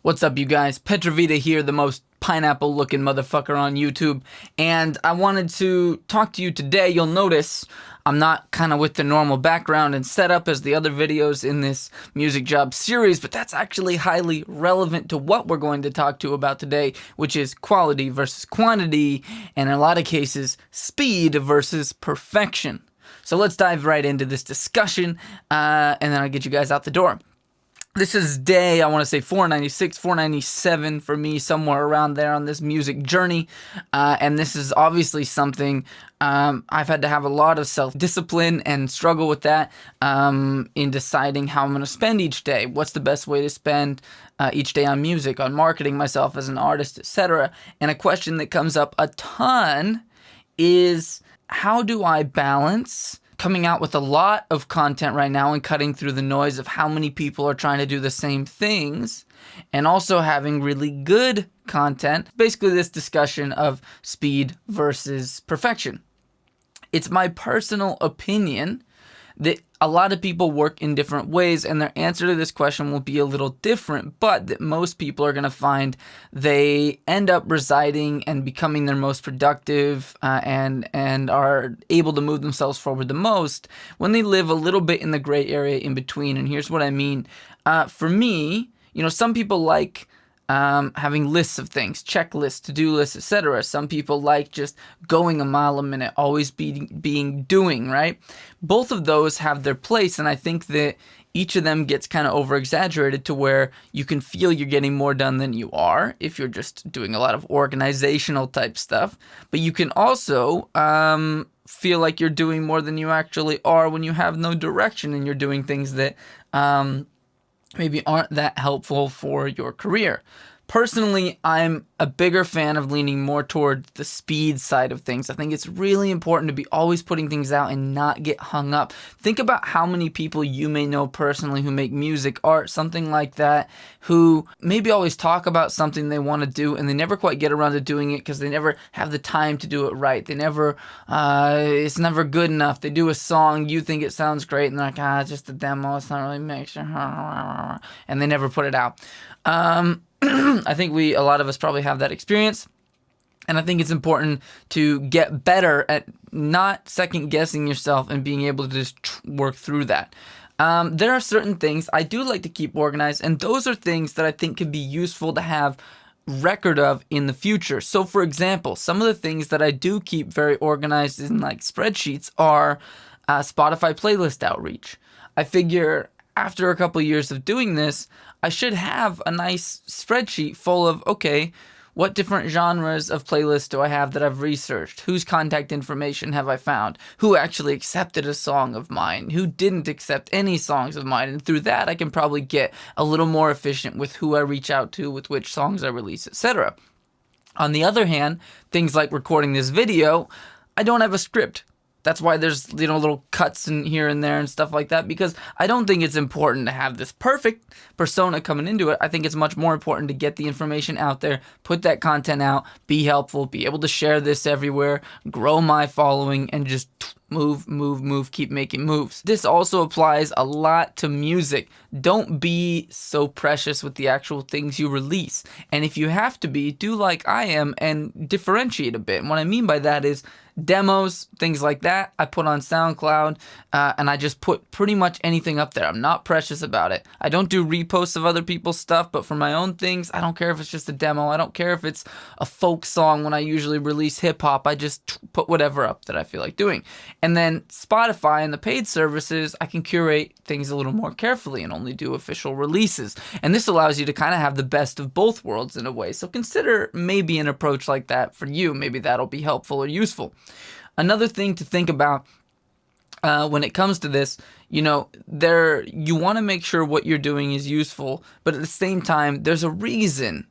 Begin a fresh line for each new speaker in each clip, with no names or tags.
What's up, you guys? Petravita here, the most pineapple-looking motherfucker on YouTube, and I wanted to talk to you today. You'll notice I'm not kind of with the normal background and setup as the other videos in this music job series, but that's actually highly relevant to what we're going to talk to about today, which is quality versus quantity, and in a lot of cases, speed versus perfection. So let's dive right into this discussion, and then I'll get you guys out the door. This is day, I want to say 496, 497 for me, somewhere around there on this music journey. And this is obviously something I've had to have a lot of self-discipline and struggle with that in deciding how I'm going to spend each day. What's the best way to spend each day on music, on marketing myself as an artist, etc. And a question that comes up a ton is, how do I balance coming out with a lot of content right now and cutting through the noise of how many people are trying to do the same things, and also having really good content? Basically this discussion of speed versus perfection. It's my personal opinion that a lot of people work in different ways, and their answer to this question will be a little different, but that most people are going to find they end up residing and becoming their most productive and are able to move themselves forward the most when they live a little bit in the gray area in between. And here's what I mean. For me, some people like having lists of things, checklists, to-do lists, etc. Some people like just going a mile a minute, always being doing, right? Both of those have their place, and I think that each of them gets kind of over-exaggerated to where you can feel you're getting more done than you are if you're just doing a lot of organizational type stuff. But you can also feel like you're doing more than you actually are when you have no direction and you're doing things that maybe aren't that helpful for your career. Personally, I'm a bigger fan of leaning more toward the speed side of things. I think it's really important to be always putting things out and not get hung up. Think about how many people you may know personally who make music, art, something like that, who maybe always talk about something they want to do and they never quite get around to doing it because they never have the time to do it right. They never, it's never good enough. They do a song, you think it sounds great, and they're like, it's just a demo, it's not really mixed, and they never put it out. I think a lot of us probably have that experience, and I think it's important to get better at not second guessing yourself and being able to just work through that. There are certain things I do like to keep organized, and those are things that I think could be useful to have record of in the future. So for example, some of the things that I do keep very organized in like spreadsheets are Spotify playlist outreach. I figure after a couple years of doing this, I should have a nice spreadsheet full of, okay, what different genres of playlists do I have that I've researched? Whose contact information have I found? Who actually accepted a song of mine? Who didn't accept any songs of mine? And through that, I can probably get a little more efficient with who I reach out to, with which songs I release, etc. On the other hand, things like recording this video, I don't have a script. That's why there's, little cuts in here and there and stuff like that, because I don't think it's important to have this perfect persona coming into it. I think it's much more important to get the information out there, put that content out, be helpful, be able to share this everywhere, grow my following, and just move, keep making moves. This also applies a lot to music. Don't be so precious with the actual things you release. And if you have to be, do like I am and differentiate a bit. And what I mean by that is demos, things like that, I put on SoundCloud, and I just put pretty much anything up there. I'm not precious about it. I don't do reposts of other people's stuff, but for my own things, I don't care if it's just a demo. I don't care if it's a folk song when I usually release hip-hop. I just put whatever up that I feel like doing. And then Spotify and the paid services, I can curate things a little more carefully and only do official releases. And this allows you to kind of have the best of both worlds in a way. So consider maybe an approach like that for you. Maybe that'll be helpful or useful. Another thing to think about when it comes to this, you want to make sure what you're doing is useful, but at the same time, there's a reason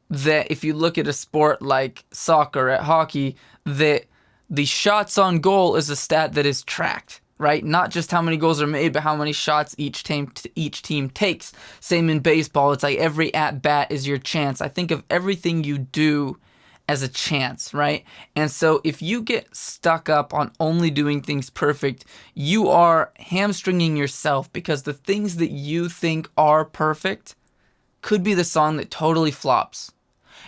that if you look at a sport like soccer, at hockey, that the shots on goal is a stat that is tracked, right? Not just how many goals are made, but how many shots each team takes. Same in baseball. It's like every at-bat is your chance. I think of everything you do as a chance, right? And so if you get stuck up on only doing things perfect, you are hamstringing yourself, because the things that you think are perfect could be the song that totally flops.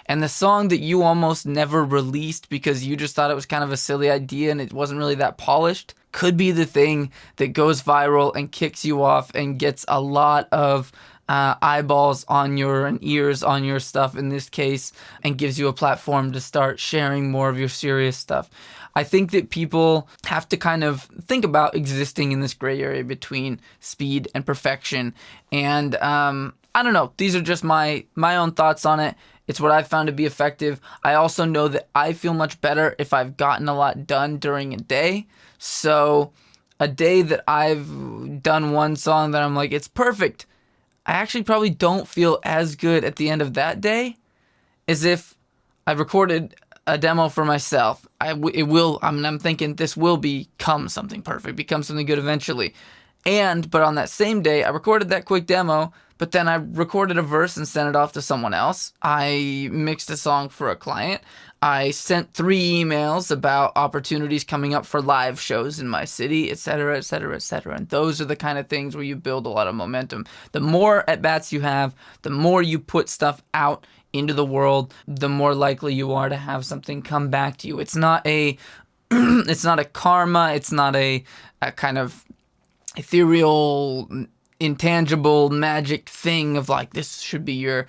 And the song that you almost never released because you just thought it was kind of a silly idea and it wasn't really that polished could be the thing that goes viral and kicks you off and gets a lot of eyeballs on your and ears on your stuff in this case, and gives you a platform to start sharing more of your serious stuff. I think that people have to kind of think about existing in this gray area between speed and perfection. And I don't know. These are just my own thoughts on it. It's what I've found to be effective. I also know that I feel much better if I've gotten a lot done during a day. So a day that I've done one song that I'm like, it's perfect, I actually probably don't feel as good at the end of that day as if I recorded a demo for myself. I'm thinking this will become something perfect, become something good eventually. But on that same day, I recorded that quick demo, but then I recorded a verse and sent it off to someone else. I mixed a song for a client. I sent 3 emails about opportunities coming up for live shows in my city, etc., etc., etc. And those are the kind of things where you build a lot of momentum. The more at-bats you have, the more you put stuff out into the world, the more likely you are to have something come back to you. It's not a it's not a karma, it's not a kind of ethereal, intangible magic thing of like this should be your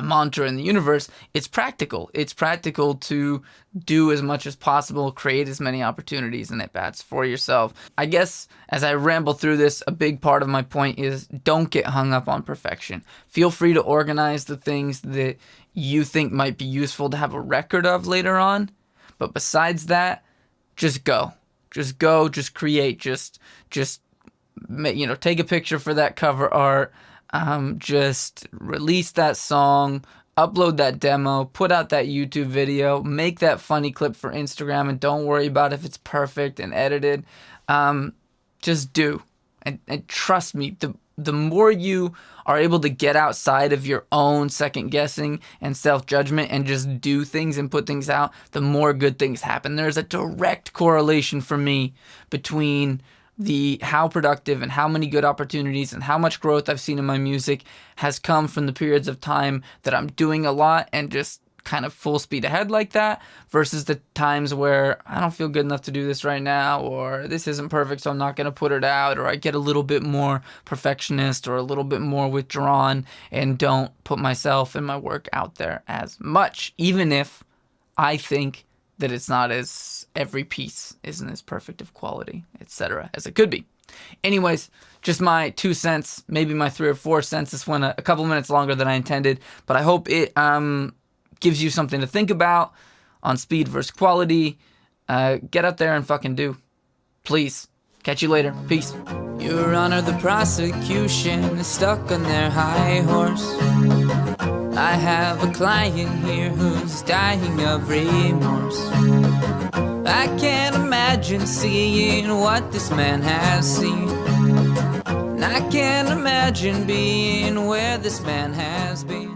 mantra in the universe. It's practical. It's practical to do as much as possible, create as many opportunities and at-bats for yourself. I guess as I ramble through this, a big part of my point is don't get hung up on perfection. Feel free to organize the things that you think might be useful to have a record of later on. But besides that, just go. Just go, just create, just take a picture for that cover art, just release that song, upload that demo, put out that YouTube video, make that funny clip for Instagram, and don't worry about if it's perfect and edited. Just do. And trust me, the more you are able to get outside of your own second guessing and self-judgment and just do things and put things out, the more good things happen. There's a direct correlation for me between how productive and how many good opportunities and how much growth I've seen in my music has come from the periods of time that I'm doing a lot and just kind of full speed ahead like that, versus the times where I don't feel good enough to do this right now, or this isn't perfect so I'm not going to put it out, or I get a little bit more perfectionist or a little bit more withdrawn and don't put myself and my work out there as much, even if I think that it's not as, every piece isn't as perfect of quality, etc., as it could be. Anyways, just my 2 cents, maybe my 3 or 4 cents. This went a couple minutes longer than I intended, but I hope it gives you something to think about on speed versus quality. Get out there and fucking do. Please. Catch you later. Peace. Your Honor, the prosecution is stuck on their high horse. I have a client here who's dying of remorse. I can't imagine seeing what this man has seen. And I can't imagine being where this man has been.